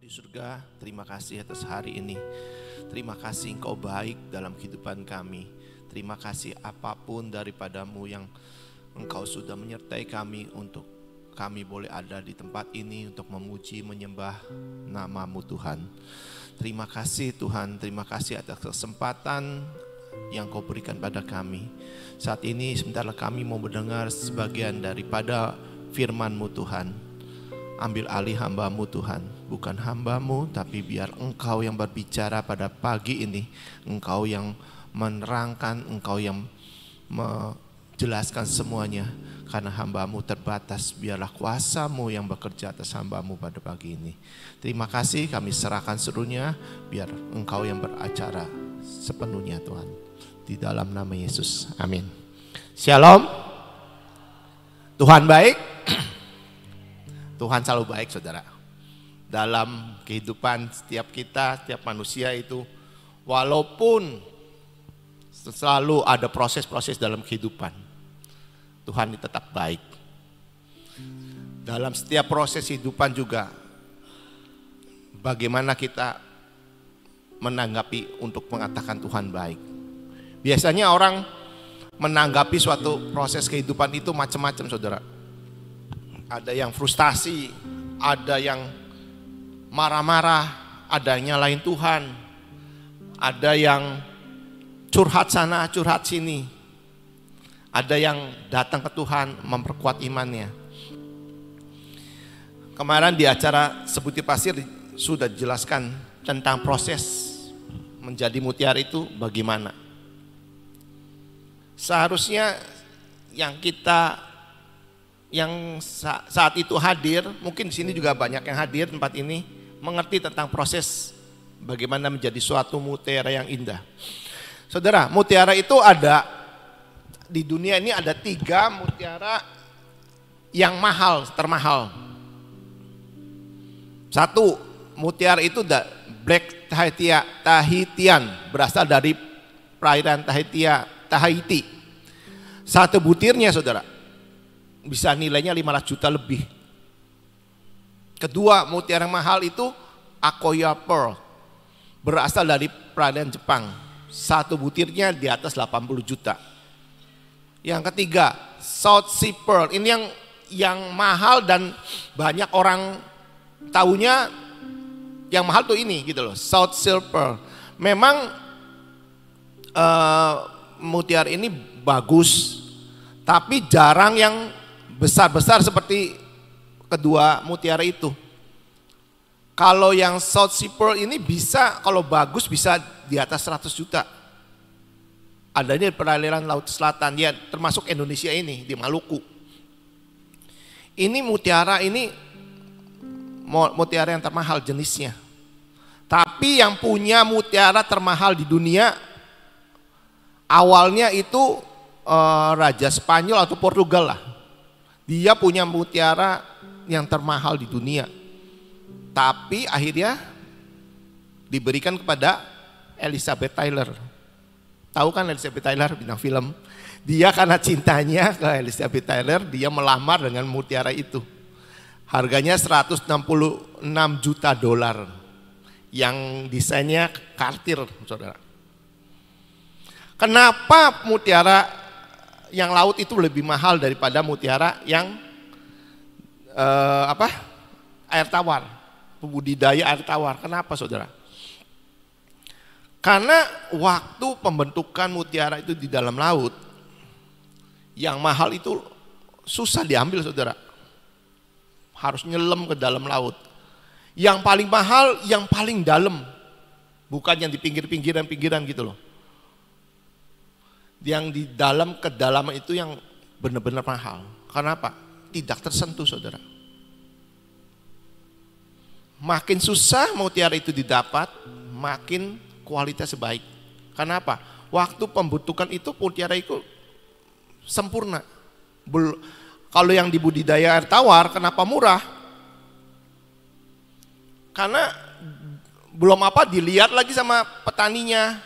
di surga, terima kasih atas hari ini. Terima kasih Engkau baik dalam kehidupan kami. Terima kasih apapun daripadamu yang Engkau sudah menyertai kami untuk kami boleh ada di tempat ini untuk memuji, menyembah nama-Mu Tuhan. Terima kasih Tuhan, terima kasih atas kesempatan yang Kau berikan pada kami. Saat ini sebentar kami mau mendengar sebagian daripada firman-Mu Tuhan. Ambil alih hamba-Mu Tuhan, bukan hamba-Mu, tapi biar Engkau yang berbicara pada pagi ini. Engkau yang menerangkan, Engkau yang menjelaskan semuanya. Karena hamba-Mu terbatas, biarlah kuasa-Mu yang bekerja atas hamba-Mu pada pagi ini. Terima kasih, kami serahkan seluruhnya, biar Engkau yang beracara sepenuhnya Tuhan. Di dalam nama Yesus, amin. Shalom. Tuhan baik. Tuhan selalu baik saudara. Dalam kehidupan setiap kita, setiap manusia itu, walaupun selalu ada proses-proses dalam kehidupan, Tuhan tetap baik. Dalam setiap proses kehidupan juga, bagaimana kita menanggapi untuk mengatakan Tuhan baik. Biasanya orang menanggapi suatu proses kehidupan itu macam-macam saudara. Ada yang frustasi, ada yang marah-marah, ada yang nyalain Tuhan, ada yang curhat sana, curhat sini, ada yang datang ke Tuhan memperkuat imannya. Kemarin di acara Sebuti Pasir sudah dijelaskan tentang proses menjadi mutiara itu bagaimana. Seharusnya yang saat itu hadir, mungkin di sini juga banyak yang hadir tempat ini, mengerti tentang proses bagaimana menjadi suatu mutiara yang indah. Saudara, mutiara itu ada di dunia ini, ada 3 mutiara yang mahal, termahal. 1, mutiara itu Black Tahitian, berasal dari perairan Tahiti. 1 butirnya saudara bisa nilainya 500 juta lebih. Kedua, mutiara yang mahal itu Akoya Pearl, berasal dari perairan Jepang. 1 butirnya di atas 80 juta. Yang ketiga, South Sea Pearl. Ini yang mahal dan banyak orang taunya yang mahal tuh ini gitu loh, South Sea Pearl. Memang mutiara ini bagus, tapi jarang yang besar-besar seperti kedua mutiara itu. Kalau yang South Sea Pearl ini bisa, kalau bagus bisa di atas 100 juta. Adanya di perairan Laut Selatan, ya termasuk Indonesia ini, di Maluku. Ini mutiara mutiara yang termahal jenisnya. Tapi yang punya mutiara termahal di dunia, awalnya itu Raja Spanyol atau Portugal lah. Dia punya mutiara yang termahal di dunia. Tapi akhirnya diberikan kepada Elizabeth Taylor. Tahu kan Elizabeth Taylor, bintang film. Dia karena cintanya ke Elizabeth Taylor, dia melamar dengan mutiara itu. Harganya 166 juta dolar. Yang desainnya Cartier, saudara. Kenapa mutiara yang laut itu lebih mahal daripada mutiara yang air tawar, budidaya air tawar? Kenapa saudara? Karena waktu pembentukan mutiara itu di dalam laut, yang mahal itu susah diambil saudara. Harus nyelam ke dalam laut. Yang paling mahal, yang paling dalam, bukan yang di pinggiran gitu loh. Yang di dalam kedalaman itu yang benar-benar mahal. Karena apa? Tidak tersentuh saudara. Makin susah mutiara itu didapat, makin kualitasnya baik. Karena apa? Waktu pembentukan itu mutiara itu sempurna. Kalau yang dibudidaya air tawar, kenapa murah? Karena belum dilihat lagi sama petaninya,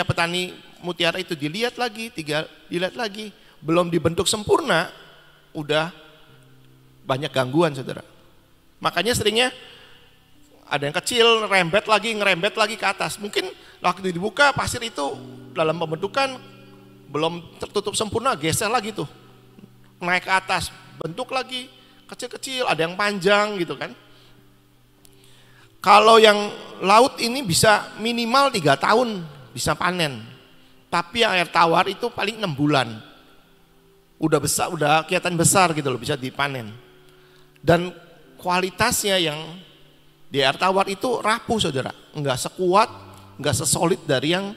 petani mutiara itu dilihat lagi, belum dibentuk sempurna, udah banyak gangguan saudara. Makanya seringnya ada yang kecil, ngerembet lagi ke atas. Mungkin waktu dibuka pasir itu dalam pembentukan belum tertutup sempurna, geser lagi tuh. Naik ke atas, bentuk lagi, kecil-kecil, ada yang panjang gitu kan. Kalau yang laut ini bisa minimal 3 tahun bisa panen. Tapi yang air tawar itu paling 6 bulan. Udah besar, udah kelihatan besar gitu loh, bisa dipanen. Dan kualitasnya yang di air tawar itu rapuh saudara, enggak sekuat, enggak sesolid dari yang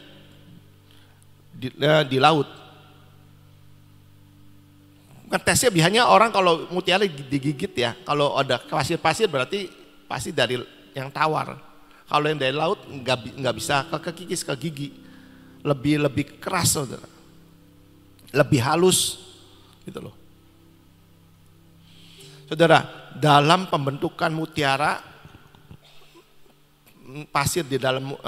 di laut. Tesnya biasanya orang kalau mutiara digigit ya, kalau ada pasir-pasir berarti pasti dari yang tawar. Kalau yang dari laut enggak bisa kekikis ke gigi, lebih keras saudara, lebih halus gitu loh. Saudara, dalam pembentukan mutiara, pasir di dalam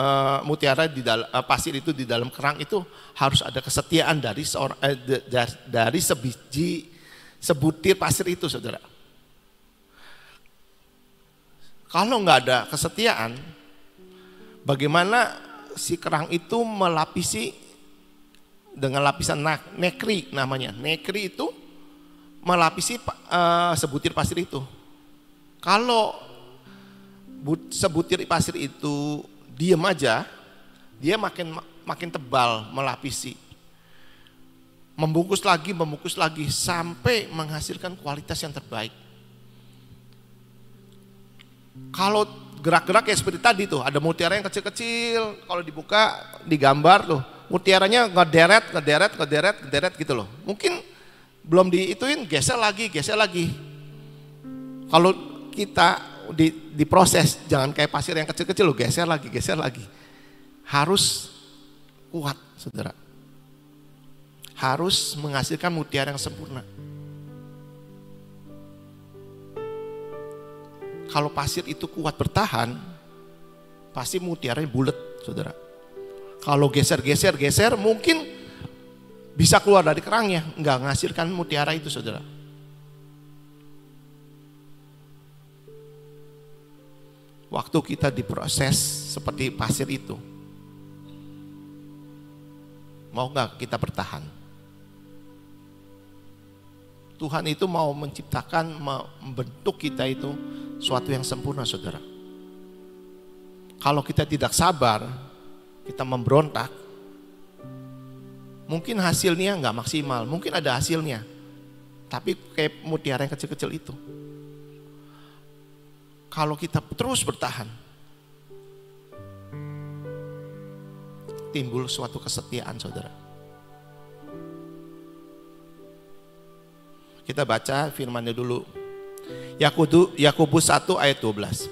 mutiara di dalam pasir itu di dalam kerang itu harus ada kesetiaan dari dari sebutir pasir itu saudara. Kalau nggak ada kesetiaan, bagaimana si kerang itu melapisi dengan lapisan nekri namanya. Nekri itu melapisi sebutir pasir itu. Kalau sebutir pasir itu diam aja, dia makin tebal melapisi, membungkus lagi sampai menghasilkan kualitas yang terbaik. Kalau gerak-gerak kayak seperti tadi tuh, ada mutiara yang kecil-kecil, kalau dibuka digambar tuh, mutiaranya ngederet gitu loh. Mungkin belum diituin, geser lagi. Kalau kita diproses, jangan kayak pasir yang kecil-kecil loh, geser lagi. Harus kuat saudara, harus menghasilkan mutiara yang sempurna. Kalau pasir itu kuat bertahan, pasti mutiaranya bulat saudara. Kalau geser mungkin bisa keluar dari kerangnya, nggak menghasilkan mutiara itu saudara. Waktu kita diproses seperti pasir itu, mau nggak kita bertahan? Tuhan itu mau menciptakan, membentuk kita itu suatu yang sempurna saudara. Kalau kita tidak sabar, kita memberontak, mungkin hasilnya nggak maksimal, mungkin ada hasilnya, tapi kayak mutiara yang kecil-kecil itu. Kalau kita terus bertahan, timbul suatu kesetiaan saudara. Kita baca firman-Nya dulu. Yakobus 1 ayat 12.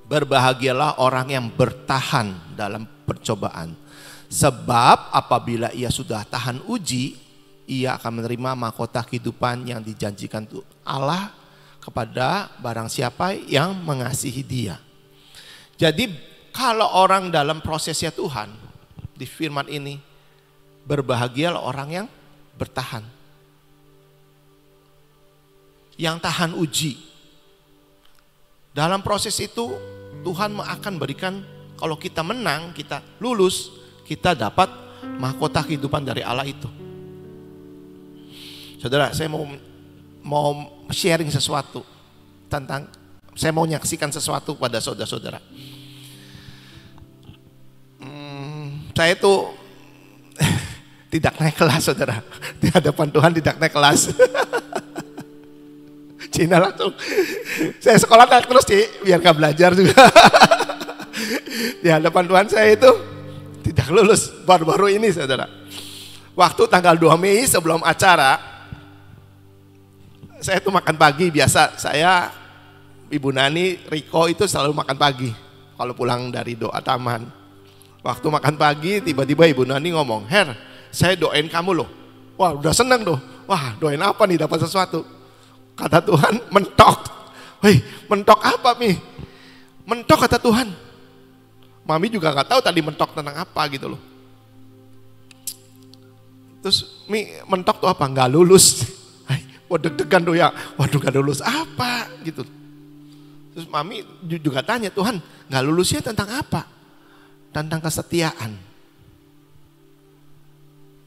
Berbahagialah orang yang bertahan dalam percobaan, sebab apabila ia sudah tahan uji, ia akan menerima mahkota kehidupan yang dijanjikan Allah kepada barang siapa yang mengasihi dia. Jadi kalau orang dalam prosesnya Tuhan, di firman ini, berbahagialah orang yang bertahan, yang tahan uji. Dalam proses itu Tuhan akan berikan, kalau kita menang, kita lulus, kita dapat mahkota kehidupan dari Allah itu. Saudara, saya mau sharing sesuatu tentang, saya mau nyaksikan sesuatu pada saudara-saudara. Saya itu tidak naik kelas saudara, di hadapan Tuhan tidak naik kelas. Cina langsung, saya sekolah naik terus biar gak belajar juga. Di hadapan Tuhan saya itu tidak lulus, baru-baru ini saudara. Waktu tanggal 2 Mei sebelum acara, saya tuh makan pagi biasa. Saya, Ibu Nani, Riko itu selalu makan pagi kalau pulang dari doa taman. Waktu makan pagi tiba-tiba Ibu Nani ngomong, "Her, saya doain kamu loh." Wah, udah seneng tuh. Wah, doain apa nih, dapat sesuatu. Kata Tuhan, mentok. Wih, mentok apa Mi? Mentok kata Tuhan. Mami juga gak tahu tadi mentok tentang apa gitu loh. Terus Mi, mentok tuh apa? Gak lulus. Wah, deg-degan tuh ya. Waduh, gak lulus apa gitu. Terus mami juga tanya, Tuhan nggak lulusnya tentang apa? Tentang kesetiaan.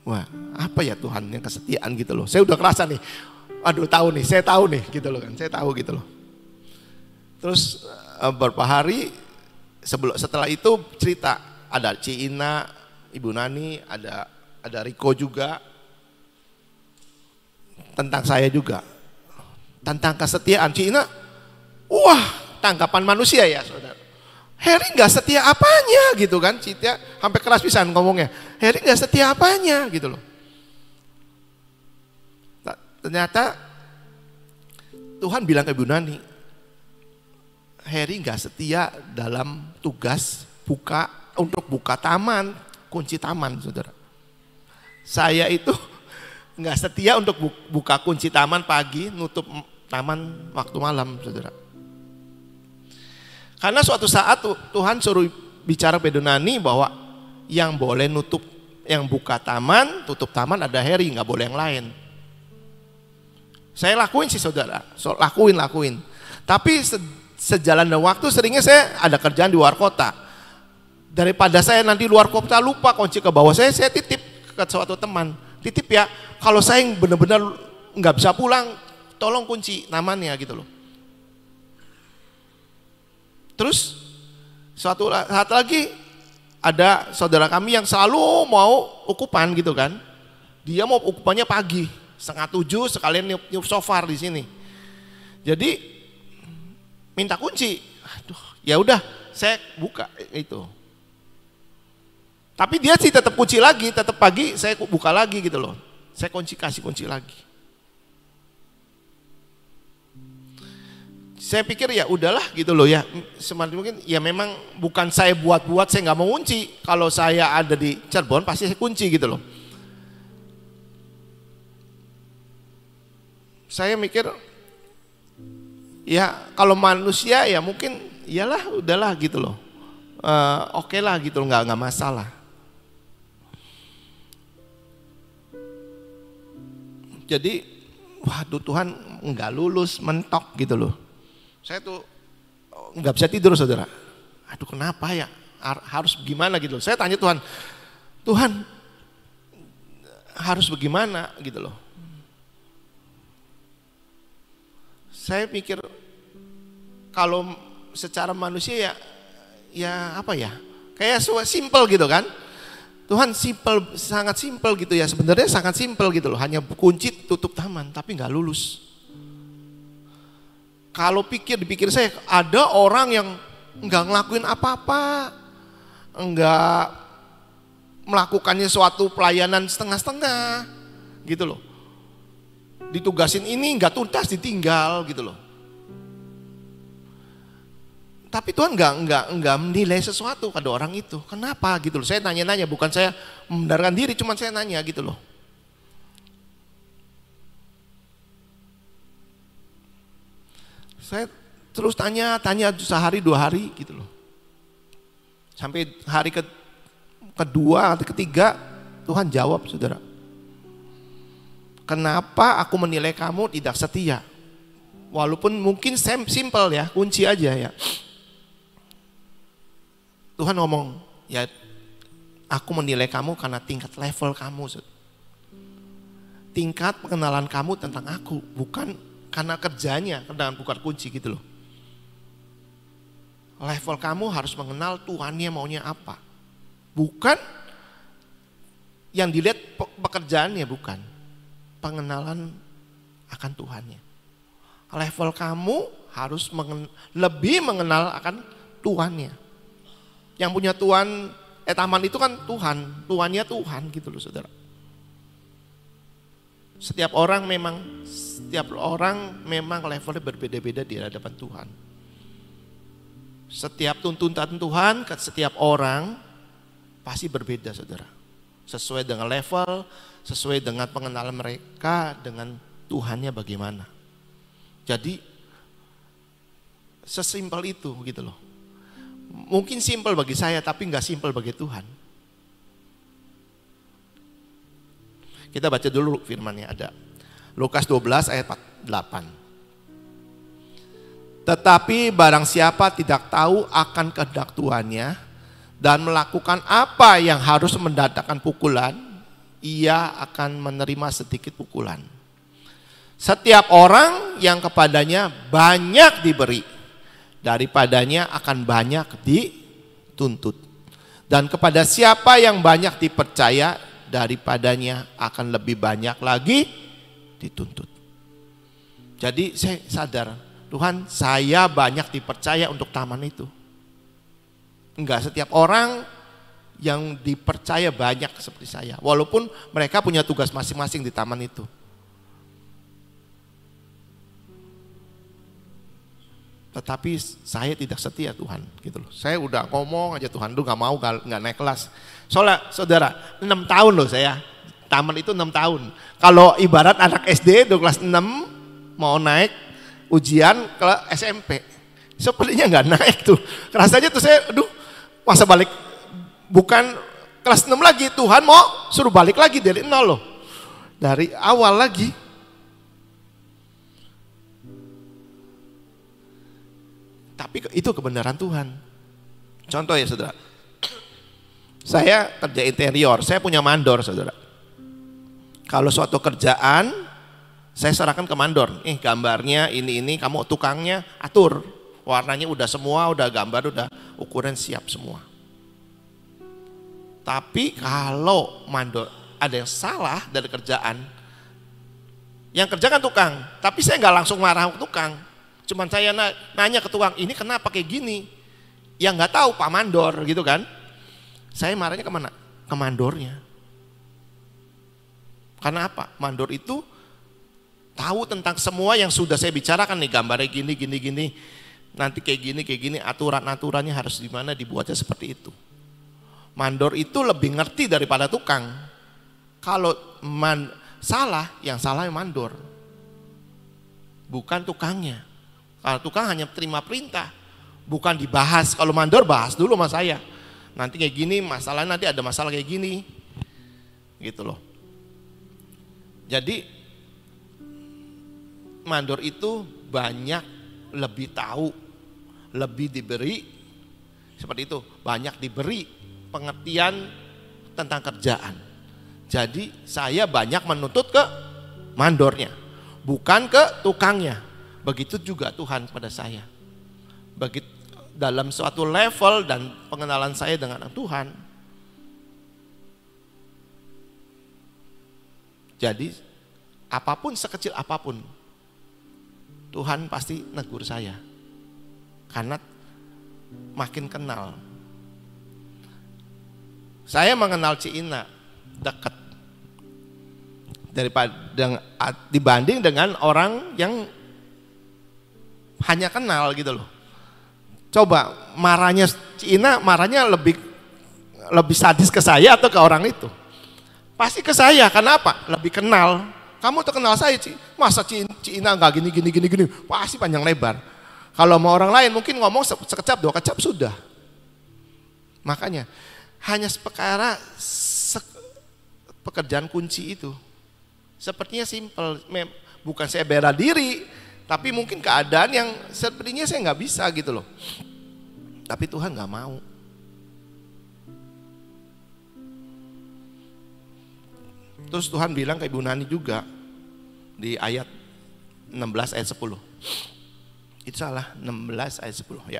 Wah, apa ya Tuhan yang kesetiaan gitu loh. Saya udah kerasa nih, aduh tahu nih, saya tahu nih gitu loh kan, saya tahu gitu loh. Terus beberapa hari setelah itu cerita, ada Cina, Ibu Nani, ada Riko juga, tentang saya juga, tentang kesetiaan. Cina, wah tanggapan manusia ya saudara, Heri nggak setia apanya gitu kan, Cina sampai keras pisan ngomongnya, Heri nggak setia apanya gitu loh. Ternyata Tuhan bilang ke Ibu Nani, Heri nggak setia dalam tugas untuk buka taman, kunci taman saudara. Saya itu nggak setia untuk buka kunci taman pagi, nutup taman waktu malam saudara. Karena suatu saat Tuhan suruh bicara ke Ibu Nani bahwa yang boleh nutup, yang buka taman, tutup taman ada Heri, nggak boleh yang lain. Saya lakuin sih saudara, lakuin. Tapi sejalan dengan waktu seringnya saya ada kerjaan di luar kota. Daripada saya nanti luar kota lupa kunci ke bawah saya titip ke suatu teman. Titip ya, kalau saya benar-benar nggak bisa pulang, tolong kunci tamannya gitu loh. Terus suatu saat lagi ada saudara kami yang selalu mau ukupan gitu kan. Dia mau ukupannya pagi, 6:30 sekalian niup shofar di sini. Jadi minta kunci. Aduh, ya udah saya buka itu. Tapi dia sih tetap kunci lagi, tetap pagi saya buka lagi gitu loh. Saya kasih kunci lagi. Saya pikir ya udahlah gitu loh ya. Semakin mungkin ya memang bukan saya buat-buat, saya nggak mau kunci. Kalau saya ada di Cirebon pasti saya kunci gitu loh. Saya mikir ya kalau manusia ya mungkin iyalah udahlah gitu loh. Oke lah gitu loh, nggak masalah. Jadi waduh Tuhan nggak lulus, mentok gitu loh. Saya tuh nggak bisa tidur saudara. Aduh kenapa ya, harus gimana gitu loh. Saya tanya Tuhan harus bagaimana gitu loh. Saya pikir kalau secara manusia ya apa ya, kayak simple gitu kan. Tuhan sangat simple gitu ya, sebenarnya sangat simple gitu loh, hanya kunci tutup taman tapi nggak lulus. Kalau dipikir saya ada orang yang nggak ngelakuin apa-apa, nggak melakukannya suatu pelayanan setengah-setengah gitu loh. Ditugasin ini nggak tuntas ditinggal gitu loh. Tapi Tuhan nggak menilai sesuatu pada orang itu. Kenapa gitu loh? Saya nanya-nanya, bukan saya membenarkan diri, cuma saya nanya gitu loh. Saya terus tanya sehari 2 hari gitu loh. Sampai hari kedua atau ketiga Tuhan jawab saudara. Kenapa aku menilai kamu tidak setia? Walaupun mungkin simple ya, kunci aja ya. Tuhan ngomong, ya aku menilai kamu karena tingkat level kamu. Tingkat pengenalan kamu tentang aku, bukan karena kerjanya, bukan kunci gitu loh. Level kamu harus mengenal Tuhannya maunya apa. Bukan yang dilihat pekerjaannya, bukan. Pengenalan akan Tuhannya. Level kamu harus lebih mengenal akan Tuhannya. Yang punya Tuhan, taman itu kan Tuhan, Tuhannya Tuhan gitu loh saudara. Setiap orang memang levelnya berbeda-beda di hadapan Tuhan. Setiap tuntutan Tuhan ke setiap orang pasti berbeda saudara. Sesuai dengan level, sesuai dengan pengenalan mereka dengan Tuhannya bagaimana. Jadi sesimpel itu gitu loh. Mungkin simpel bagi saya tapi nggak simpel bagi Tuhan. Kita baca dulu firman-Nya, ada Lukas 12 ayat 8. Tetapi barang siapa tidak tahu akan kehendak Tuannya dan melakukan apa yang harus mendatangkan pukulan, ia akan menerima sedikit pukulan. Setiap orang yang kepadanya banyak diberi, daripadanya akan banyak dituntut. Dan kepada siapa yang banyak dipercaya, daripadanya akan lebih banyak lagi dituntut. Jadi saya sadar, Tuhan, saya banyak dipercaya untuk taman itu. Enggak setiap orang yang dipercaya banyak seperti saya, walaupun mereka punya tugas masing-masing di taman itu. Tetapi saya tidak setia, Tuhan, gitu loh. Saya udah ngomong aja, Tuhan, lu nggak mau, nggak naik kelas. Soalnya saudara, 6 tahun loh saya, taman itu 6 tahun. Kalau ibarat anak SD udah kelas 6 mau naik ujian ke SMP, sepertinya nggak naik tuh. Rasanya tuh saya, aduh, masa balik, bukan kelas 6 lagi, Tuhan mau suruh balik lagi dari 0 loh. Dari awal lagi. Tapi itu kebenaran Tuhan. Contoh ya saudara, saya kerja interior, saya punya mandor saudara. Kalau suatu kerjaan, saya serahkan ke mandor. Gambarnya ini, kamu tukangnya atur. Warnanya udah semua, udah gambar, udah ukuran siap semua. Tapi kalau mandor ada yang salah dari kerjaan, yang kerjakan tukang, tapi saya nggak langsung marah ke tukang. Cuman saya nanya ke tukang, ini kenapa kayak gini? Yang nggak tahu Pak Mandor gitu kan. Saya marahnya kemana? Ke mandornya. Karena apa? Mandor itu tahu tentang semua yang sudah saya bicarakan nih, gambarnya gini. Nanti kayak gini, aturan-aturannya harus gimana, dibuatnya seperti itu. Mandor itu lebih ngerti daripada tukang. Kalau salah, yang salah yang mandor. Bukan tukangnya. Kalau tukang hanya terima perintah, bukan dibahas. Kalau mandor bahas dulu sama saya. Nanti kayak gini, masalahnya nanti ada masalah kayak gini. Gitu loh. Jadi mandor itu banyak lebih tahu, lebih diberi, seperti itu, banyak diberi pengertian tentang kerjaan. Jadi saya banyak menuntut ke mandornya, bukan ke tukangnya. Begitu juga Tuhan pada saya. Begitu dalam suatu level dan pengenalan saya dengan Tuhan. Jadi apapun, sekecil apapun, Tuhan pasti negur saya. Karena makin kenal. Saya mengenal Cina dekat dibanding dengan orang yang hanya kenal gitu loh. Coba marahnya Cina, marahnya lebih sadis ke saya atau ke orang itu? Pasti ke saya. Kenapa? Lebih kenal. Kamu tuh kenal saya, masa Cina nggak gini, pasti panjang lebar. Kalau mau orang lain mungkin ngomong sekecap, 2 kecap sudah. Makanya hanya seperkara pekerjaan kunci itu, sepertinya simpel. Bukan saya bela diri, tapi mungkin keadaan yang sepertinya saya nggak bisa gitu loh. Tapi Tuhan nggak mau. Terus Tuhan bilang ke Ibu Nani juga di ayat 16 ayat 10. Itu salah, 16 ayat 10 ya.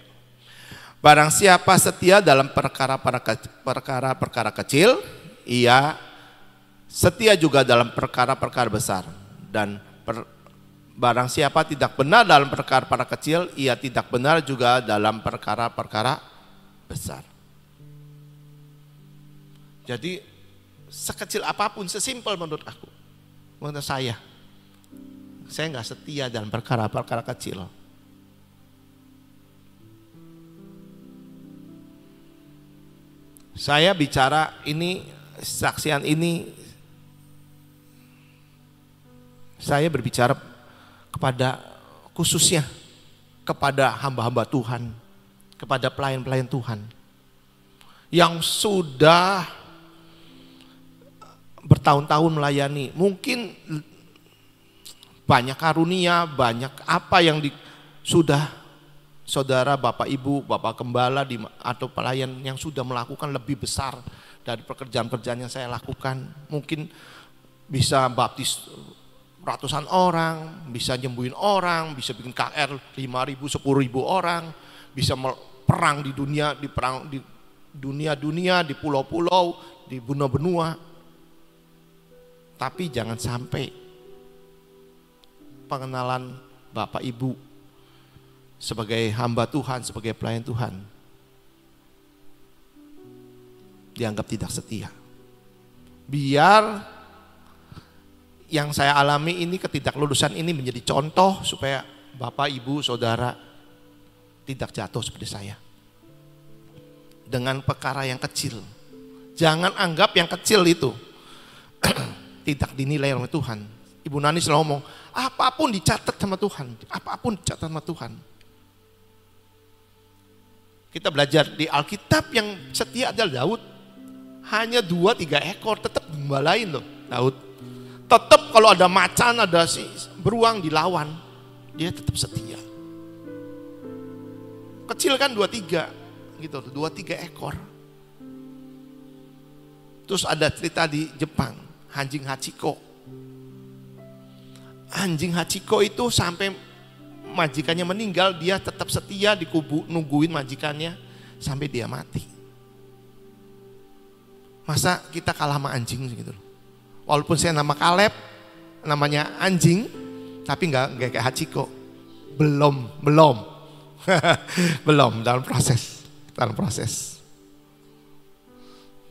Barang siapa setia dalam perkara-perkara kecil, ia setia juga dalam perkara-perkara besar. Dan barang siapa tidak benar dalam perkara-perkara kecil, ia tidak benar juga dalam perkara-perkara besar. Jadi sekecil apapun, sesimpel menurut aku, menurut saya nggak setia dalam perkara-perkara kecil. Saya bicara ini, saksian ini, saya berbicara kepada khususnya kepada hamba-hamba Tuhan, kepada pelayan-pelayan Tuhan yang sudah bertahun-tahun melayani, mungkin banyak karunia, banyak apa yang sudah saudara, Bapak Ibu, Bapak Gembala atau pelayan yang sudah melakukan lebih besar dari pekerjaan-pekerjaan yang saya lakukan. Mungkin bisa baptis ratusan orang, bisa nyembuhin orang, bisa bikin KR 5.000, 10.000 orang, bisa perang di dunia, di dunia, di pulau-pulau, di benua-benua. Tapi jangan sampai pengenalan Bapak Ibu sebagai hamba Tuhan, sebagai pelayan Tuhan dianggap tidak setia. Biar yang saya alami ini, ketidaklulusan ini menjadi contoh supaya Bapak, Ibu, Saudara tidak jatuh seperti saya. Dengan perkara yang kecil. Jangan anggap yang kecil itu tidak dinilai oleh Tuhan. Ibu Nani selalu ngomong, apapun dicatat sama Tuhan. Apapun dicatat sama Tuhan. Kita belajar di Alkitab yang setia adalah Daud. Hanya 2-3 ekor tetap gembalain loh Daud. Tetap kalau ada macan, ada si beruang dilawan, dia tetap setia. Kecil kan 2-3 gitu, 2-3 ekor. Terus ada cerita di Jepang, anjing Hachiko. Anjing Hachiko itu sampai majikannya meninggal, dia tetap setia di kubu nungguin majikannya sampai dia mati. Masa kita kalah sama anjing gitu loh. Walaupun saya nama Kaleb, namanya anjing, tapi enggak kayak Hachiko. Belum dalam proses.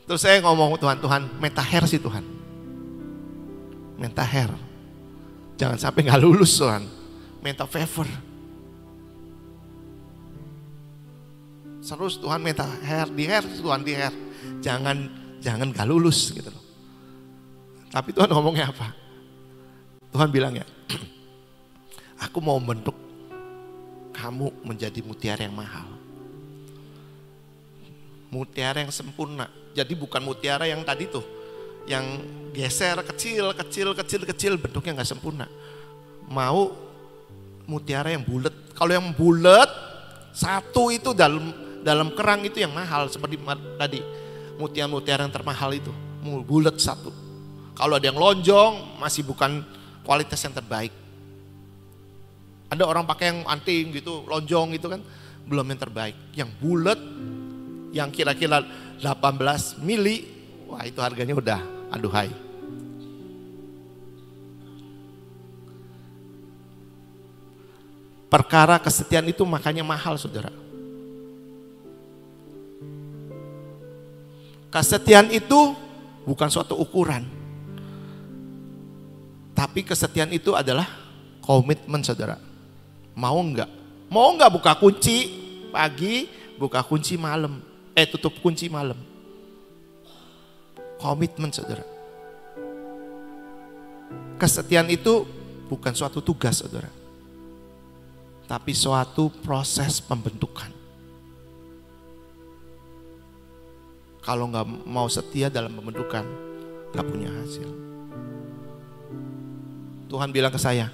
Terus saya ngomong, Tuhan, mentaher sih Tuhan. Mentaher. Jangan sampai nggak lulus Tuhan. Menta favor. Terus Tuhan mentaher, Tuhan di her. Jangan nggak lulus gitu loh. Tapi Tuhan ngomongnya apa? Tuhan bilang ya, aku mau membentuk kamu menjadi mutiara yang mahal. Mutiara yang sempurna. Jadi bukan mutiara yang tadi tuh, yang geser kecil, bentuknya nggak sempurna. Mau mutiara yang bulat. Kalau yang bulat satu itu dalam kerang itu yang mahal, seperti tadi mutiara yang termahal itu, bulat satu. Kalau ada yang lonjong masih bukan kualitas yang terbaik. Ada orang pakai yang anting gitu, lonjong gitu kan, belum yang terbaik. Yang bulat, yang kira-kira 18 mili, wah itu harganya udah aduhai. Perkara kesetiaan itu makanya mahal saudara. Kesetiaan itu bukan suatu ukuran. Tapi kesetiaan itu adalah komitmen saudara. Mau enggak buka kunci pagi, buka kunci malam, tutup kunci malam. Komitmen saudara. Kesetiaan itu bukan suatu tugas saudara. Tapi suatu proses pembentukan. Kalau nggak mau setia dalam pembentukan, nggak punya hasil. Tuhan bilang ke saya,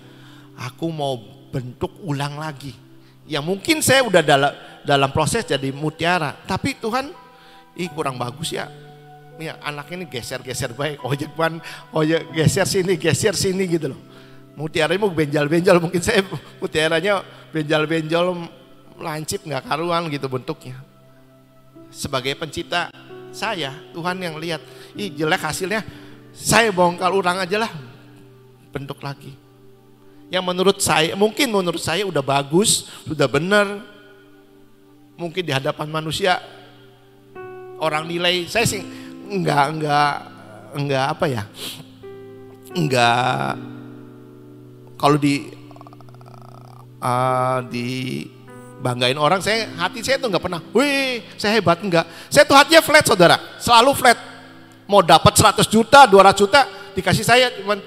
aku mau bentuk ulang lagi. Yang mungkin saya udah dalam proses jadi mutiara, tapi Tuhan, kurang bagus ya. Nih anaknya ini geser-geser baik, geser sini gitu loh. Mutiara ini mau benjal-benjol, mungkin saya mutiaranya benjal-benjol, lancip nggak karuan gitu bentuknya. Sebagai pencipta saya, Tuhan yang lihat, jelek hasilnya, saya bongkar ulang aja lah, bentuk lagi. Yang menurut saya udah bagus, sudah benar. Mungkin di hadapan manusia orang nilai saya sih enggak apa ya? Enggak, kalau dibanggain orang, hati saya tuh enggak pernah, wih saya hebat, enggak. Saya tuh hatinya flat saudara, selalu flat. Mau dapat 100 juta, 200 juta dikasih saya cuman,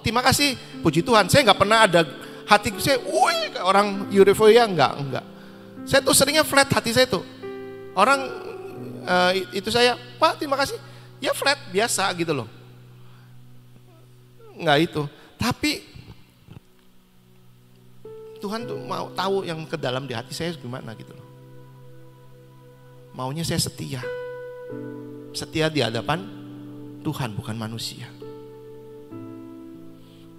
terima kasih, puji Tuhan. Saya nggak pernah ada hati saya, wih kayak orang euforia, enggak. Saya tuh seringnya flat hati saya tuh. Orang itu saya, Pak terima kasih, ya flat biasa gitu loh. Enggak itu. Tapi Tuhan tuh mau tahu yang ke dalam di hati saya gimana gitu loh. Maunya saya setia. Setia di hadapan Tuhan, bukan manusia.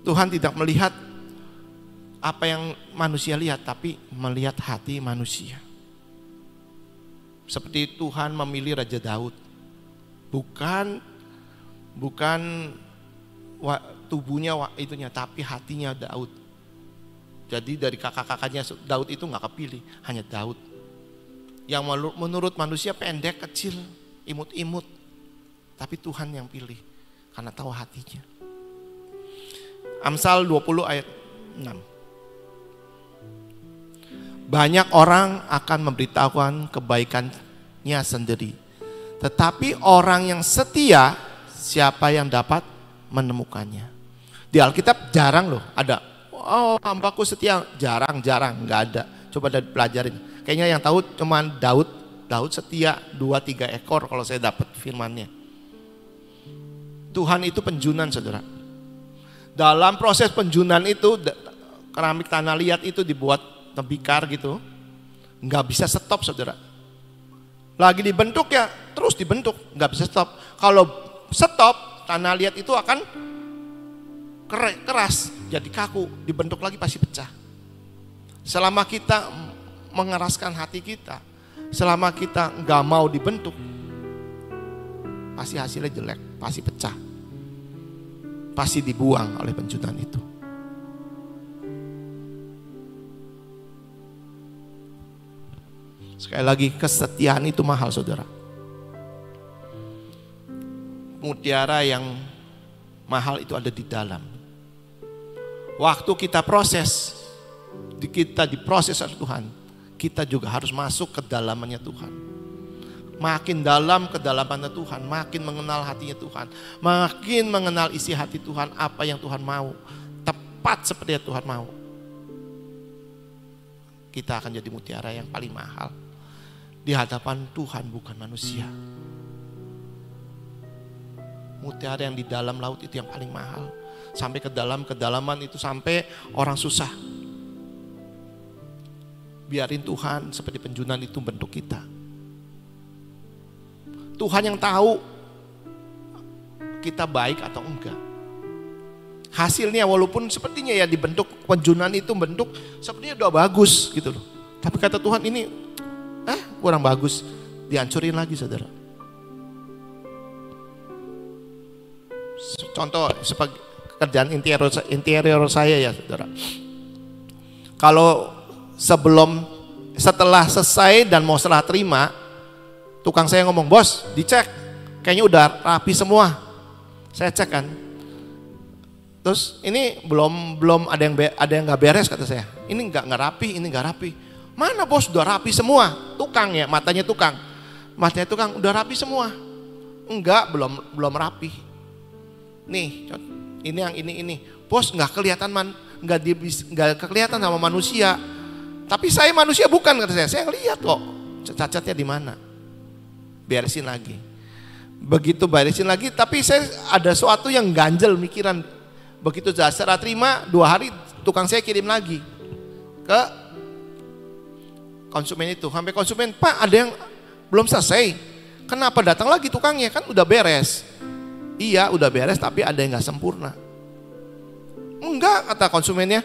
Tuhan tidak melihat apa yang manusia lihat, tapi melihat hati manusia. Seperti Tuhan memilih Raja Daud. Bukan tubuhnya itunya, tapi hatinya Daud. Jadi dari kakak-kakaknya Daud itu gak kepilih, hanya Daud. Yang menurut manusia pendek, kecil, imut-imut. Tapi Tuhan yang pilih, karena tahu hatinya. Amsal 20 ayat 6. Banyak orang akan memberitahukan kebaikannya sendiri. Tetapi orang yang setia, siapa yang dapat menemukannya? Di Alkitab jarang loh ada, oh hambaku setia, jarang, nggak ada. Coba pelajarin. Kayaknya yang tahu cuman Daud setia 2-3 ekor kalau saya dapat firmannya. Tuhan itu penjunan, saudara. Dalam proses penjunan itu, keramik tanah liat itu dibuat tembikar gitu, nggak bisa stop, saudara. Lagi dibentuk ya terus dibentuk, nggak bisa stop. Kalau stop, tanah liat itu akan keras, jadi kaku, dibentuk lagi pasti pecah. Selama kita mengeraskan hati kita, selama kita nggak mau dibentuk, pasti hasilnya jelek, pasti pecah, pasti dibuang oleh penjunan itu. Sekali lagi, kesetiaan itu mahal, saudara. Mutiara yang mahal itu ada di dalam. Waktu kita proses, kita diproses oleh Tuhan, kita juga harus masuk ke dalamannya Tuhan. Makin dalam kedalamannya Tuhan, makin mengenal hatinya Tuhan, makin mengenal isi hati Tuhan, apa yang Tuhan mau, tepat seperti yang Tuhan mau. Kita akan jadi mutiara yang paling mahal di hadapan Tuhan, bukan manusia. Mutiara yang di dalam laut itu yang paling mahal. Sampai ke dalam kedalaman itu, sampai orang susah. Biarin Tuhan seperti penjunan itu bentuk kita. Tuhan yang tahu kita baik atau enggak. Hasilnya walaupun sepertinya ya dibentuk penjunan itu bentuk sepertinya udah bagus gitu loh. Tapi kata Tuhan ini kurang bagus, dihancurin lagi, saudara. Contoh sebagai kerjaan interior saya ya, saudara. Kalau setelah selesai dan mau serah terima, tukang saya ngomong, bos dicek, kayaknya udah rapi semua. Saya cek kan, terus ini belum ada yang nggak beres, kata saya. Ini nggak rapi, ini nggak rapi. Mana bos, udah rapi semua. Tukang ya, matanya tukang udah rapi semua. Enggak, belum rapi. Nih, ini yang ini. Bos nggak kelihatan nggak kelihatan sama manusia. Tapi saya manusia bukan, kata saya. Saya ngeliat kok cacatnya di mana. Beresin lagi. Begitu beresin lagi, tapi saya ada sesuatu yang ganjel mikiran. Begitu saya terima 2 hari, tukang saya kirim lagi ke konsumen itu. Sampai konsumen, Pak ada yang belum selesai. Kenapa datang lagi tukangnya? Kan udah beres. Iya udah beres, tapi ada yang gak sempurna. Enggak, kata konsumennya,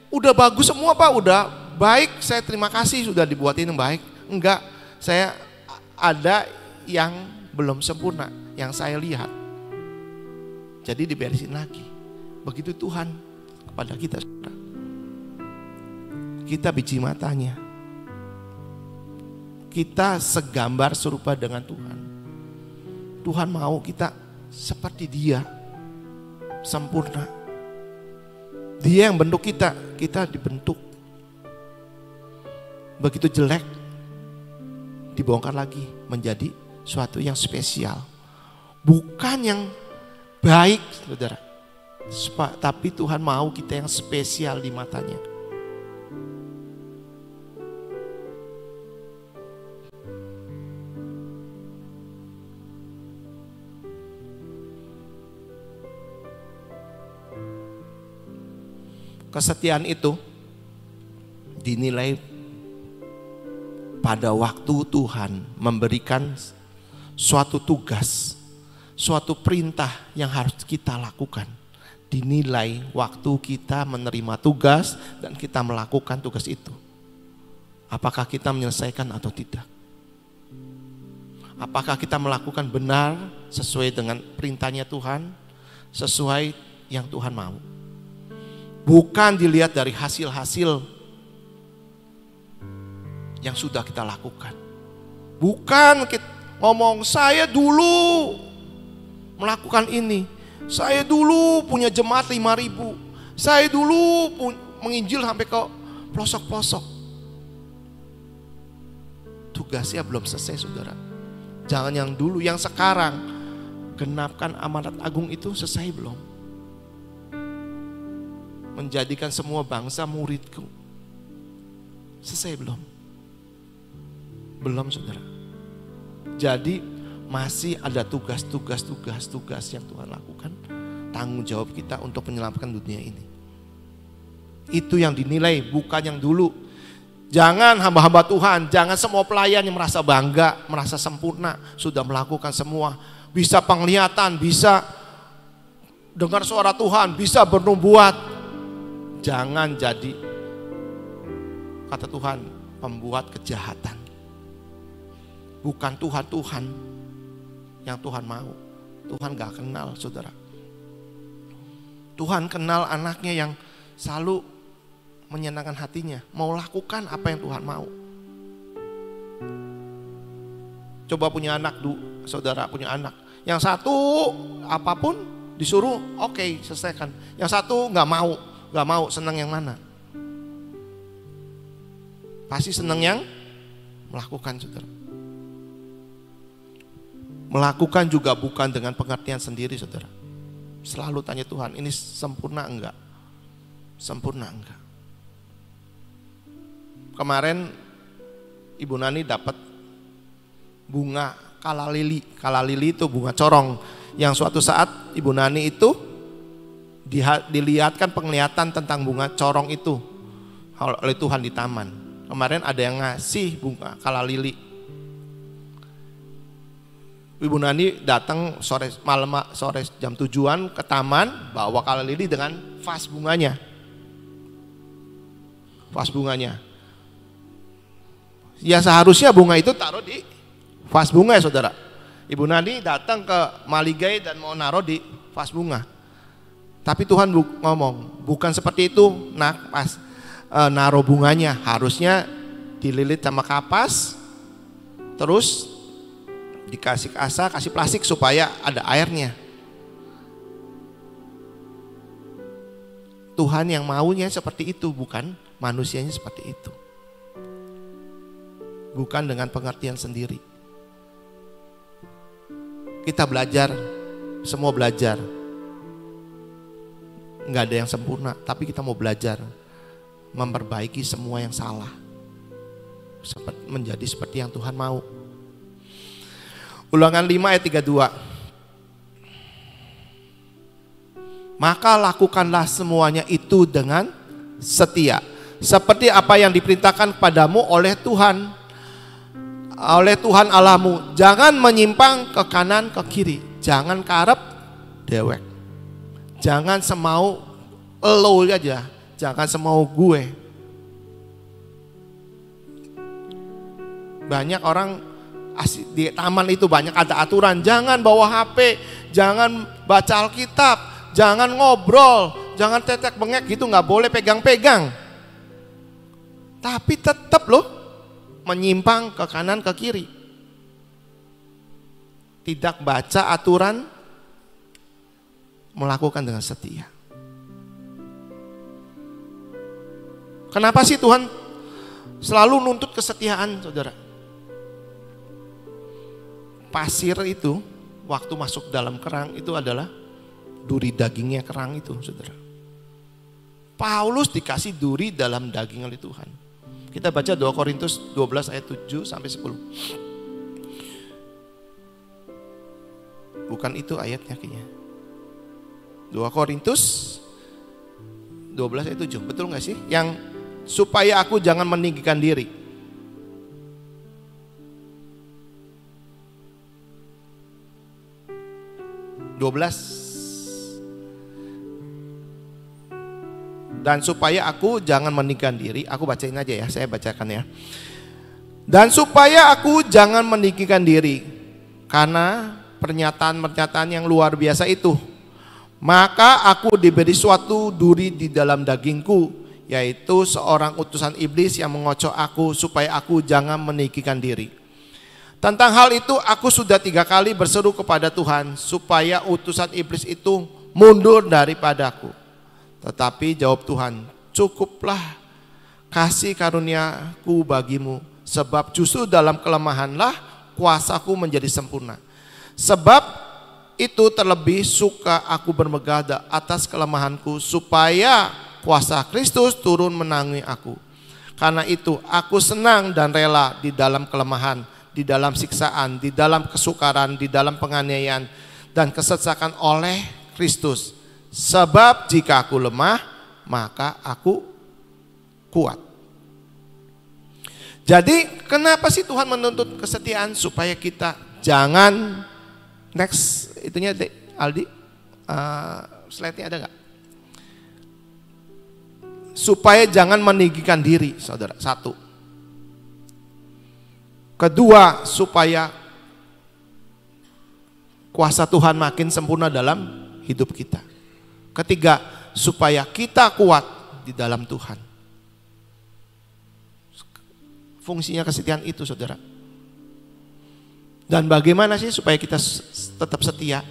udah bagus semua Pak, udah baik, saya terima kasih sudah dibuatin yang baik. Enggak, saya ada yang belum sempurna, yang saya lihat. Jadi diberesin lagi. Begitu Tuhan kepada kita. Kita biji matanya. Kita segambar serupa dengan Tuhan. Tuhan mau kita seperti Dia, sempurna. Dia yang bentuk kita, kita dibentuk. Begitu jelek, dibongkar lagi menjadi suatu yang spesial. Bukan yang baik, saudara. Tapi Tuhan mau kita yang spesial di matanya. Kesetiaan itu dinilai pada waktu Tuhan memberikan suatu tugas, suatu perintah yang harus kita lakukan. Dinilai waktu kita menerima tugas dan kita melakukan tugas itu. Apakah kita menyelesaikan atau tidak? Apakah kita melakukan benar sesuai dengan perintahnya Tuhan, sesuai yang Tuhan mau. Bukan dilihat dari hasil-hasil yang sudah kita lakukan. Bukan kita ngomong, saya dulu melakukan ini. Saya dulu punya jemaat 5.000. Saya dulu menginjil sampai ke pelosok-pelosok. Tugasnya belum selesai, saudara. Jangan yang dulu, yang sekarang. Genapkan amanat agung itu selesai belum? Menjadikan semua bangsa muridku. Selesai belum? Belum, saudara. Jadi masih ada tugas yang Tuhan lakukan. Tanggung jawab kita untuk menyelamatkan dunia ini. Itu yang dinilai, bukan yang dulu. Jangan hamba-hamba Tuhan, jangan semua pelayan yang merasa bangga, merasa sempurna, sudah melakukan semua. Bisa penglihatan, bisa dengar suara Tuhan, bisa bernubuat. Jangan jadi, kata Tuhan, pembuat kejahatan. Bukan Tuhan yang Tuhan mau. Tuhan gak kenal, saudara. Tuhan kenal anaknya yang selalu menyenangkan hatinya, mau lakukan apa yang Tuhan mau. Coba punya anak, saudara punya anak. Yang satu apapun disuruh, oke, selesaikan. Yang satu gak mau, senang yang mana? Pasti senang yang melakukan, saudara. Melakukan juga bukan dengan pengertian sendiri, saudara. Selalu tanya Tuhan, ini sempurna enggak? Sempurna enggak? Kemarin Ibu Nani dapat bunga kala lili. Kala lili itu bunga corong yang suatu saat Ibu Nani itu dilihatkan penglihatan tentang bunga corong itu oleh Tuhan di taman. Kemarin ada yang ngasih bunga kala lili. Ibu Nani datang sore jam 7-an ke taman, bawa kala lili dengan vas bunganya. Vas bunganya. Ya seharusnya bunga itu taruh di vas bunga, ya saudara. Ibu Nani datang ke Maligai dan mau naruh di vas bunga. Tapi Tuhan ngomong, bukan seperti itu, nak, pas naruh bunganya harusnya dililit sama kapas, terus dikasih asa, kasih plastik supaya ada airnya. Tuhan yang maunya seperti itu, bukan manusianya seperti itu. Bukan dengan pengertian sendiri. Kita belajar, semua belajar. Nggak ada yang sempurna, tapi kita mau belajar memperbaiki semua yang salah, menjadi seperti yang Tuhan mau. Ulangan 5 ayat 32. Maka lakukanlah semuanya itu dengan setia, seperti apa yang diperintahkan kepadamu oleh Tuhan Allahmu. Jangan menyimpang ke kanan ke kiri, jangan karep dewek, jangan semau elo aja, jangan semau gue. Banyak orang di taman itu banyak ada aturan, jangan bawa HP, jangan baca Alkitab, jangan ngobrol, jangan tetek bengek gitu, nggak boleh pegang-pegang. Tapi tetap loh menyimpang ke kanan ke kiri. Tidak baca aturan, melakukan dengan setia. Kenapa sih Tuhan selalu nuntut kesetiaan, saudara? Pasir itu waktu masuk dalam kerang itu adalah duri dagingnya kerang itu, saudara. Paulus dikasih duri dalam daging oleh Tuhan. Kita baca 2 Korintus 12 ayat 7 sampai 10. Bukan itu ayatnya kayaknya. 2 Korintus 12 ayat 7, betul gak sih? Yang supaya aku jangan meninggikan diri. Dan supaya aku jangan meninggikan diri, aku bacain aja ya, saya bacakan ya. Dan supaya aku jangan meninggikan diri karena pernyataan-pernyataan yang luar biasa itu, maka aku diberi suatu duri di dalam dagingku, yaitu seorang utusan iblis yang mengocok aku supaya aku jangan meninggikan diri. Tentang hal itu aku sudah 3 kali berseru kepada Tuhan supaya utusan iblis itu mundur daripadaku. Tetapi jawab Tuhan, cukuplah kasih karuniaku bagimu, sebab justru dalam kelemahanlah kuasaku menjadi sempurna. Sebab itu terlebih suka aku bermegah atas kelemahanku, supaya kuasa Kristus turun menangani aku. Karena itu aku senang dan rela di dalam kelemahan, di dalam siksaan, di dalam kesukaran, di dalam penganiayaan dan kesesakan oleh Kristus. Sebab jika aku lemah, maka aku kuat. Jadi kenapa sih Tuhan menuntut kesetiaan? Supaya kita jangan, next itunya Aldi, slide-nya ada gak? Supaya jangan meninggikan diri, saudara, satu. Kedua, supaya kuasa Tuhan makin sempurna dalam hidup kita. Ketiga, supaya kita kuat di dalam Tuhan. Fungsinya kesetiaan itu, saudara. Dan bagaimana sih supaya kita tetap setia?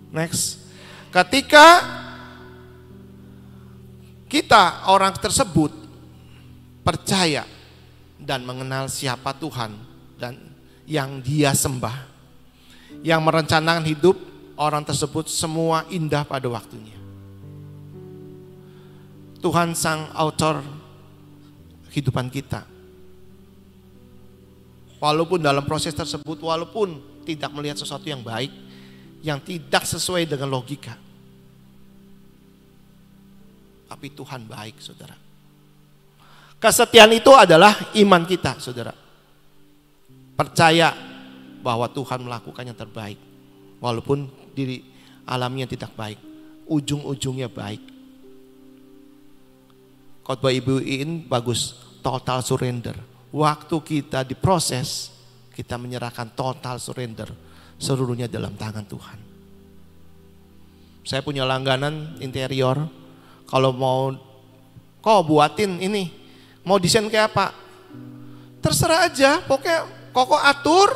Next. Ketika kita orang tersebut percaya dan mengenal siapa Tuhan dan yang Dia sembah, yang merencanakan hidup orang tersebut semua indah pada waktunya. Tuhan sang author kehidupan kita. Walaupun dalam proses tersebut, walaupun tidak melihat sesuatu yang baik, yang tidak sesuai dengan logika, tapi Tuhan baik, saudara. Kesetiaan itu adalah iman kita, saudara. Percaya bahwa Tuhan melakukan yang terbaik, walaupun diri alamnya tidak baik, ujung-ujungnya baik. Khotbah Ibu Iin bagus, total surrender. Waktu kita diproses, kita menyerahkan total surrender, seluruhnya dalam tangan Tuhan. Saya punya langganan interior, kalau mau kok buatin ini, mau desain kayak apa? Terserah aja, pokoknya kok atur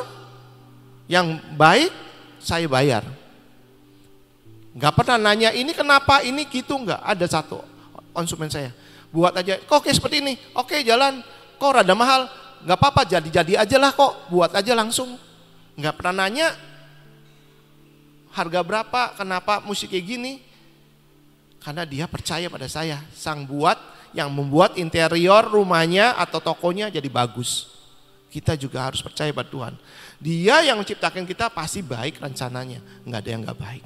yang baik, saya bayar. Gak pernah nanya ini kenapa, ini gitu, enggak. Ada satu konsumen saya, buat aja, kok kayak seperti ini, oke jalan, kok rada mahal, gak apa-apa, jadi-jadi aja lah kok, buat aja langsung. Gak pernah nanya harga berapa, kenapa musik kayak gini. Karena dia percaya pada saya, sang buat yang membuat interior rumahnya atau tokonya jadi bagus. Kita juga harus percaya pada Tuhan. Dia yang menciptakan kita pasti baik rencananya, nggak ada yang nggak baik.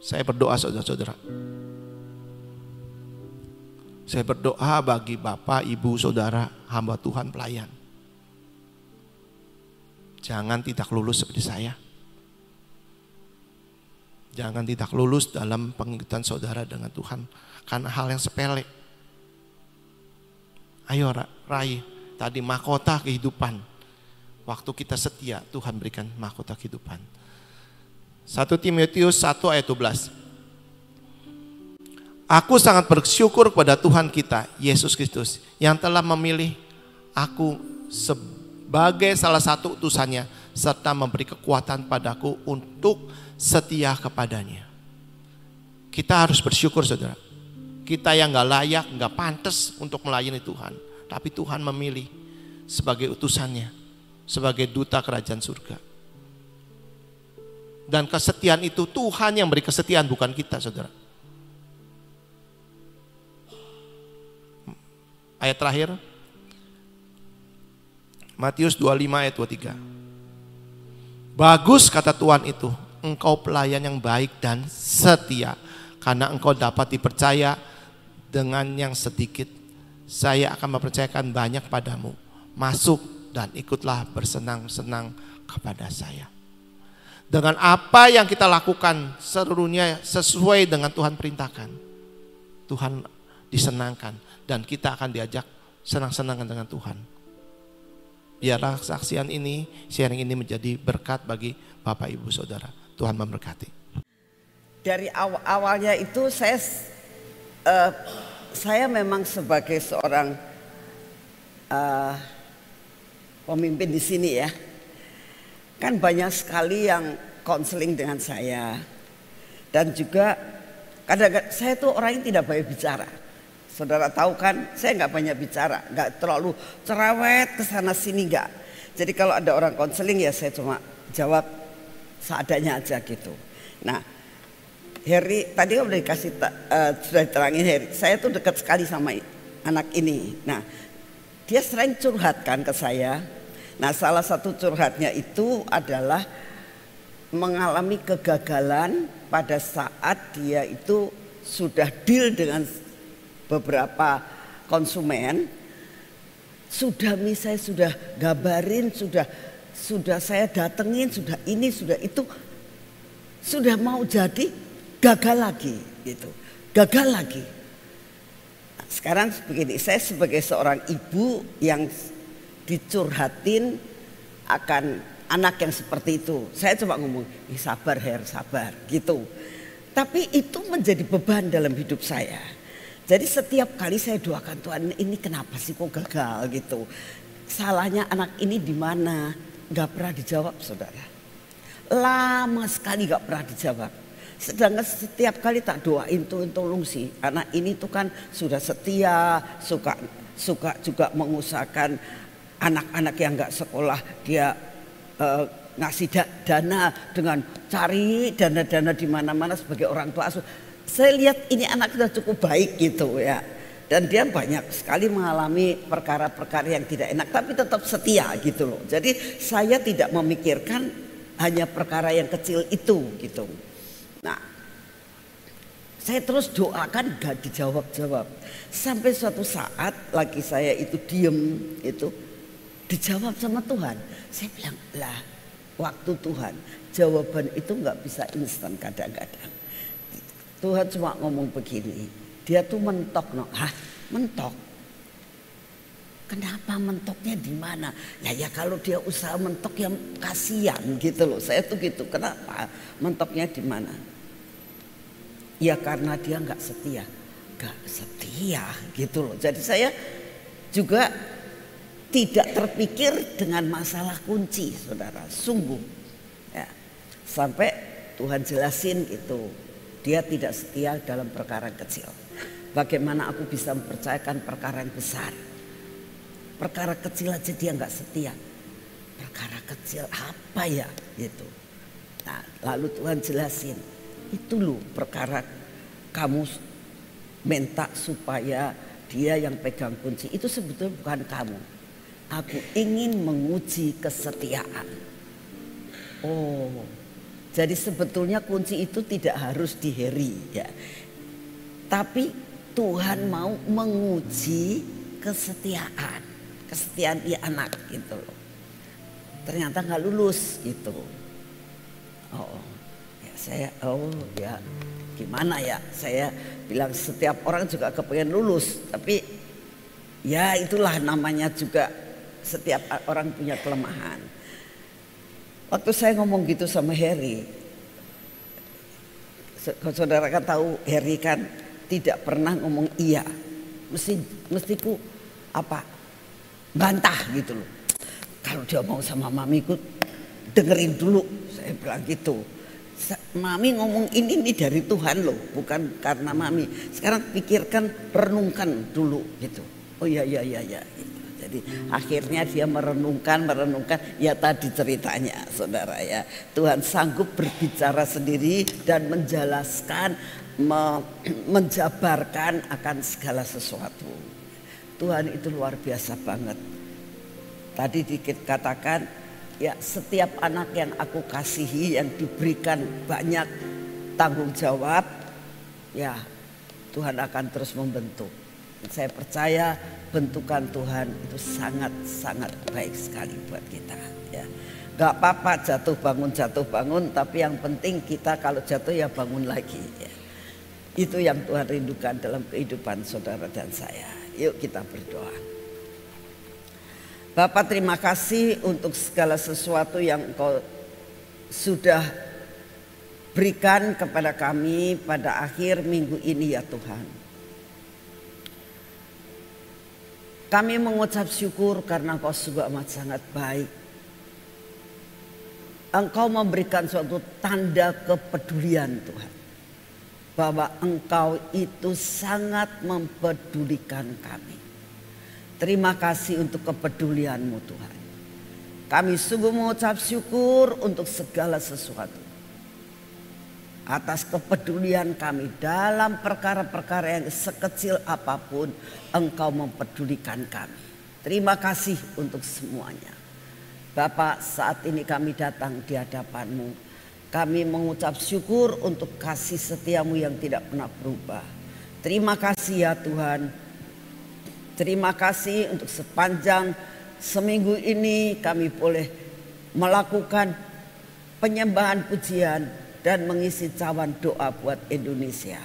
Saya berdoa saudara-saudara. Saya berdoa bagi Bapak, Ibu, Saudara, hamba Tuhan, pelayan. Jangan tidak lulus seperti saya. Jangan tidak lulus dalam pengikutan saudara dengan Tuhan karena hal yang sepele. Ayo raih tadi mahkota kehidupan. Waktu kita setia, Tuhan berikan mahkota kehidupan. 1 Timotius 1 ayat 12. Aku sangat bersyukur kepada Tuhan kita, Yesus Kristus, yang telah memilih aku sebagai salah satu utusannya, serta memberi kekuatan padaku untuk setia kepadanya. Kita harus bersyukur saudara. Kita yang gak layak, gak pantas untuk melayani Tuhan, tapi Tuhan memilih sebagai utusannya, sebagai duta kerajaan surga. Dan kesetiaan itu Tuhan yang beri kesetiaan, bukan kita saudara. Ayat terakhir, Matius 25 ayat 23. Bagus kata Tuhan itu, engkau pelayan yang baik dan setia. Karena engkau dapat dipercaya dengan yang sedikit, saya akan mempercayakan banyak padamu. Masuk dan ikutlah bersenang-senang kepada saya. Dengan apa yang kita lakukan seluruhnya sesuai dengan Tuhan perintahkan, Tuhan disenangkan dan kita akan diajak senang-senang dengan Tuhan. Biarlah kesaksian ini, sharing ini menjadi berkat bagi Bapak Ibu Saudara. Tuhan memberkati. Dari awalnya itu saya memang sebagai seorang pemimpin di sini ya, kan banyak sekali yang konseling dengan saya. Dan juga kadang-kadang saya tuh orang yang tidak banyak bicara. Saudara tahu kan, saya nggak banyak bicara, nggak terlalu cerewet kesana sini nggak. Jadi kalau ada orang konseling ya saya cuma jawab seadanya aja gitu. Nah, Heri tadi udah dikasih sudah diterangin Heri, saya tuh dekat sekali sama anak ini. Nah, dia sering curhatkan ke saya. Nah, salah satu curhatnya itu adalah mengalami kegagalan pada saat dia itu sudah deal dengan beberapa konsumen. Saya sudah gabarin, sudah saya datengin, sudah ini, sudah itu, sudah mau jadi, gagal lagi gitu, gagal lagi. Nah, sekarang begini, saya sebagai seorang ibu yang dicurhatin akan anak yang seperti itu, saya coba ngomong, sabar Her, sabar gitu. Tapi itu menjadi beban dalam hidup saya. Jadi setiap kali saya doakan Tuhan, ini kenapa sih kok gagal gitu. Salahnya anak ini di mana? Gak pernah dijawab saudara. Lama sekali gak pernah dijawab. Sedangkan setiap kali tak doain tolong sih. Anak ini tuh kan sudah setia, suka juga mengusahakan anak-anak yang gak sekolah dia ngasih dana dengan cari dana-dana di mana-mana sebagai orang tua asuh. Saya lihat ini anak sudah cukup baik gitu ya. Dan dia banyak sekali mengalami perkara-perkara yang tidak enak tapi tetap setia gitu loh. Jadi saya tidak memikirkan hanya perkara yang kecil itu gitu. Nah, saya terus doakan gak dijawab-jawab. Sampai suatu saat lagi saya itu diem itu dijawab sama Tuhan. Saya bilang lah waktu Tuhan jawaban itu gak bisa instan kadang-kadang. Tuhan cuma ngomong begini, dia tuh mentok no. Hah, mentok? Kenapa mentoknya di mana? Ya kalau dia usaha mentok ya kasihan gitu loh. Saya tuh gitu. Kenapa? Mentoknya di mana? Ya karena dia nggak setia, gitu loh. Jadi saya juga tidak terpikir dengan masalah kunci, saudara. Sungguh, ya. Sampai Tuhan jelasin gitu. Dia tidak setia dalam perkara kecil. Bagaimana aku bisa mempercayakan perkara yang besar? Perkara kecil aja dia nggak setia. Perkara kecil apa ya gitu. Nah, lalu Tuhan jelasin. Itu loh perkara kamu minta supaya dia yang pegang kunci. Itu sebetulnya bukan kamu. Aku ingin menguji kesetiaan. Oh. Jadi sebetulnya kunci itu tidak harus di Heri ya. Tapi Tuhan mau menguji kesetiaan ia anak gitu loh. Ternyata nggak lulus gitu. Oh, ya saya ya gimana ya? Saya bilang setiap orang juga kepengen lulus, tapi ya itulah namanya juga setiap orang punya kelemahan. Waktu saya ngomong gitu sama Heri, saudara kan tahu Heri kan tidak pernah ngomong iya, mestiku apa bantah gitu loh. Kalau dia mau sama mamiku dengerin dulu, saya bilang gitu. Mami ngomong ini dari Tuhan loh, bukan karena mami. Sekarang pikirkan, renungkan dulu gitu. Oh ya. Gitu. Jadi akhirnya dia merenungkan, ya tadi ceritanya saudara ya. Tuhan sanggup berbicara sendiri dan menjelaskan, menjabarkan akan segala sesuatu. Tuhan itu luar biasa banget. Tadi dikit katakan, ya setiap anak yang aku kasihi yang diberikan banyak tanggung jawab, ya Tuhan akan terus membentuk. Saya percaya bentukan Tuhan itu sangat-sangat baik sekali buat kita ya. Gak apa-apa jatuh bangun, tapi yang penting kita kalau jatuh ya bangun lagi ya. Itu yang Tuhan rindukan dalam kehidupan saudara dan saya. Yuk kita berdoa. Bapak, terima kasih untuk segala sesuatu yang Engkau sudah berikan kepada kami pada akhir minggu ini ya Tuhan. Kami mengucap syukur karena Engkau sungguh amat sangat baik. Engkau memberikan suatu tanda kepedulian Tuhan. Bahwa Engkau itu sangat mempedulikan kami. Terima kasih untuk kepedulian-Mu Tuhan. Kami sungguh mengucap syukur untuk segala sesuatu. Atas kepedulian kami dalam perkara-perkara yang sekecil apapun Engkau mempedulikan kami. Terima kasih untuk semuanya. Bapak, saat ini kami datang di hadapan-Mu. Kami mengucap syukur untuk kasih setia-Mu yang tidak pernah berubah. Terima kasih ya Tuhan. Terima kasih untuk sepanjang seminggu ini kami boleh melakukan penyembahan pujian dan mengisi cawan doa buat Indonesia.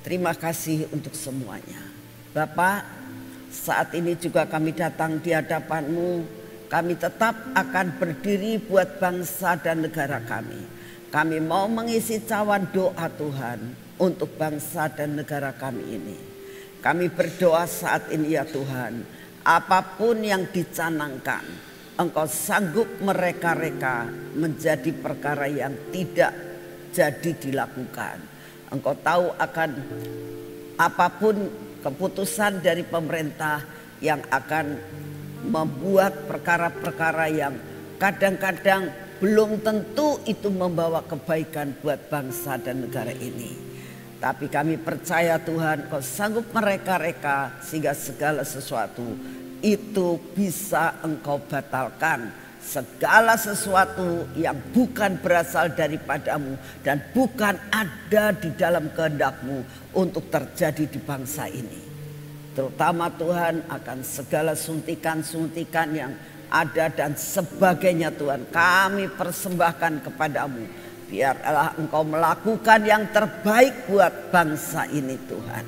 Terima kasih untuk semuanya. Bapak, saat ini juga kami datang di hadapan-Mu. Kami tetap akan berdiri buat bangsa dan negara kami. Kami mau mengisi cawan doa Tuhan untuk bangsa dan negara kami ini. Kami berdoa saat ini ya Tuhan, apapun yang dicanangkan, Engkau sanggup mereka-reka menjadi perkara yang tidak jadi dilakukan. Engkau tahu akan apapun keputusan dari pemerintah yang akan membuat perkara-perkara yang kadang-kadang belum tentu itu membawa kebaikan buat bangsa dan negara ini. Tapi kami percaya Tuhan Kau sanggup mereka-reka sehingga segala sesuatu itu bisa Engkau batalkan. Segala sesuatu yang bukan berasal daripadamu dan bukan ada di dalam kehendak-Mu untuk terjadi di bangsa ini. Terutama Tuhan akan segala suntikan-suntikan yang ada dan sebagainya Tuhan. Kami persembahkan kepadamu. Biarlah Engkau melakukan yang terbaik buat bangsa ini Tuhan.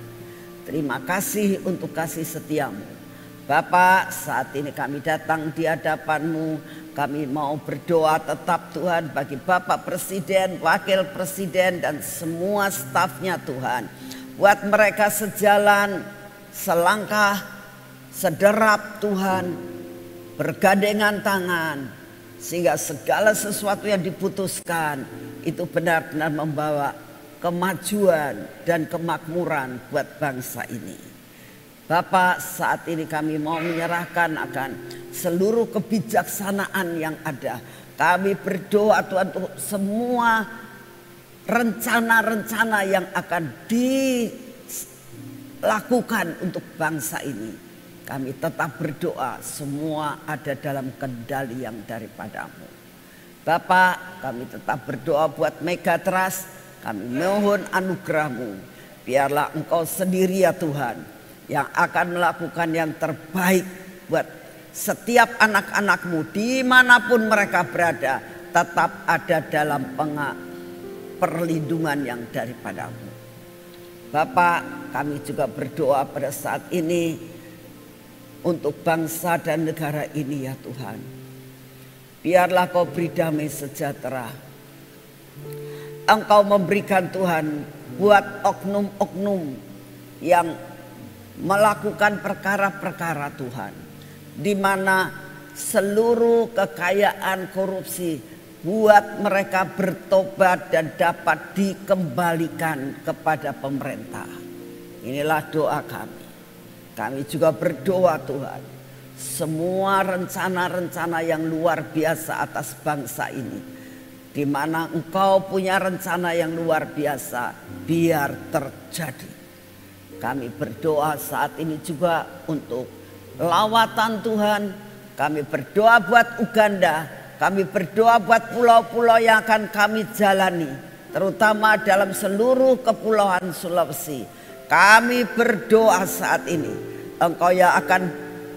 Terima kasih untuk kasih setia-Mu. Bapak, saat ini kami datang di hadapan-Mu. Kami mau berdoa tetap Tuhan bagi Bapak Presiden, Wakil Presiden dan semua stafnya Tuhan. Buat mereka sejalan, selangkah, sederap Tuhan, bergandengan tangan. Sehingga segala sesuatu yang diputuskan itu benar-benar membawa kemajuan dan kemakmuran buat bangsa ini. Bapak, saat ini kami mau menyerahkan akan seluruh kebijaksanaan yang ada. Kami berdoa Tuhan untuk semua rencana-rencana yang akan dilakukan untuk bangsa ini. Kami tetap berdoa semua ada dalam kendali yang daripada-Mu. Bapak, kami tetap berdoa buat Megatrust. Kami mohon anugerah-Mu. Biarlah Engkau sendiri ya Tuhan yang akan melakukan yang terbaik buat setiap anak-anak-Mu dimanapun mereka berada. Tetap ada dalam perlindungan yang daripada-Mu. Bapak, kami juga berdoa pada saat ini untuk bangsa dan negara ini ya Tuhan. Biarlah Kau beri damai sejahtera. Engkau memberikan Tuhan buat oknum-oknum yang melakukan perkara-perkara Tuhan. Di mana seluruh kekayaan korupsi buat mereka bertobat dan dapat dikembalikan kepada pemerintah. Inilah doa kami. Kami juga berdoa Tuhan, semua rencana-rencana yang luar biasa atas bangsa ini, di mana Engkau punya rencana yang luar biasa, biar terjadi. Kami berdoa saat ini juga untuk lawatan Tuhan. Kami berdoa buat Uganda, kami berdoa buat pulau-pulau yang akan kami jalani. terutama dalam seluruh kepulauan Sulawesi. Kami berdoa saat ini, Engkau yang akan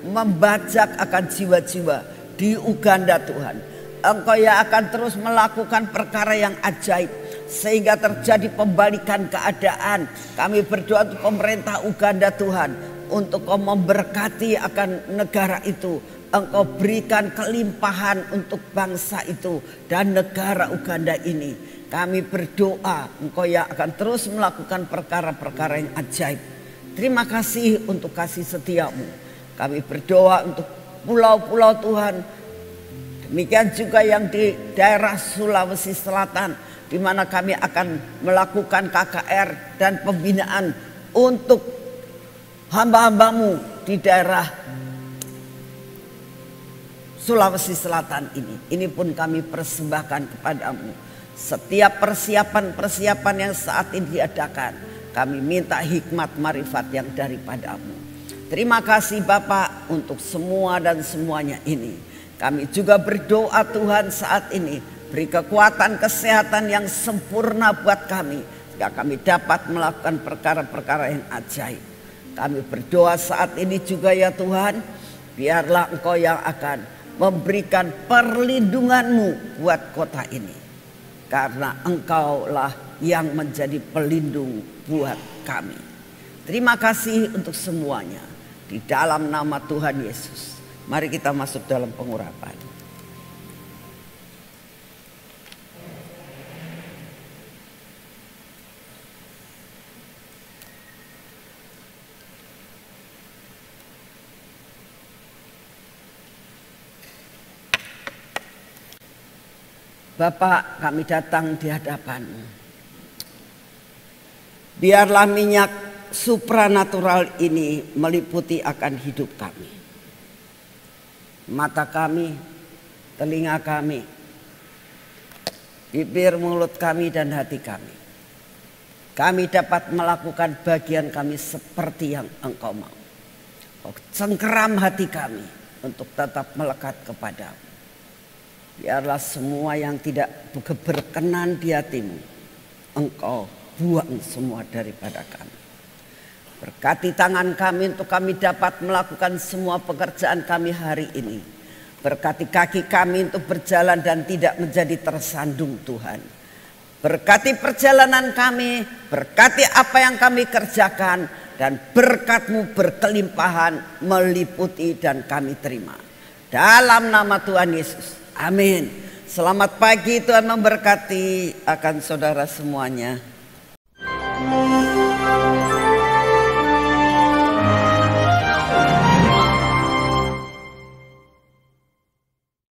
membajak akan jiwa-jiwa di Uganda Tuhan. Engkau yang akan terus melakukan perkara yang ajaib sehingga terjadi pembalikan keadaan. Kami berdoa untuk pemerintah Uganda Tuhan, untuk Kau memberkati akan negara itu. Engkau berikan kelimpahan untuk bangsa itu dan negara Uganda ini. Kami berdoa Engkau yang akan terus melakukan perkara-perkara yang ajaib. Terima kasih untuk kasih setiamu. Kami berdoa untuk pulau-pulau Tuhan. Demikian juga yang di daerah Sulawesi Selatan, di mana kami akan melakukan KKR dan pembinaan untuk hamba-hambamu di daerah Sulawesi Selatan ini. Ini pun kami persembahkan kepadamu. Setiap persiapan-persiapan yang saat ini diadakan, kami minta hikmat marifat yang daripadamu. Terima kasih Bapak untuk semua dan semuanya ini. Kami juga berdoa Tuhan saat ini, beri kekuatan kesehatan yang sempurna buat kami, sehingga kami dapat melakukan perkara-perkara yang ajaib. Kami berdoa saat ini juga ya Tuhan, biarlah Engkau yang akan memberikan perlindungan-Mu buat kota ini. Karena Engkaulah yang menjadi pelindung buat kami. Terima kasih untuk semuanya. Di dalam nama Tuhan Yesus. Mari kita masuk dalam pengurapan. Bapak, kami datang di hadapan-Mu. Biarlah minyak supranatural ini meliputi akan hidup kami. Mata kami, telinga kami, bibir, mulut kami dan hati kami. Kami dapat melakukan bagian kami seperti yang Engkau mau. Kau cengkeram hati kami untuk tetap melekat kepadamu. Biarlah semua yang tidak berkenan di hati-Mu, Engkau buang semua daripada kami. Berkati tangan kami untuk kami dapat melakukan semua pekerjaan kami hari ini. Berkati kaki kami untuk berjalan dan tidak menjadi tersandung Tuhan. Berkati perjalanan kami, berkati apa yang kami kerjakan, dan berkat-Mu berkelimpahan meliputi dan kami terima. Dalam nama Tuhan Yesus. Amin. Selamat pagi, Tuhan memberkati akan saudara semuanya.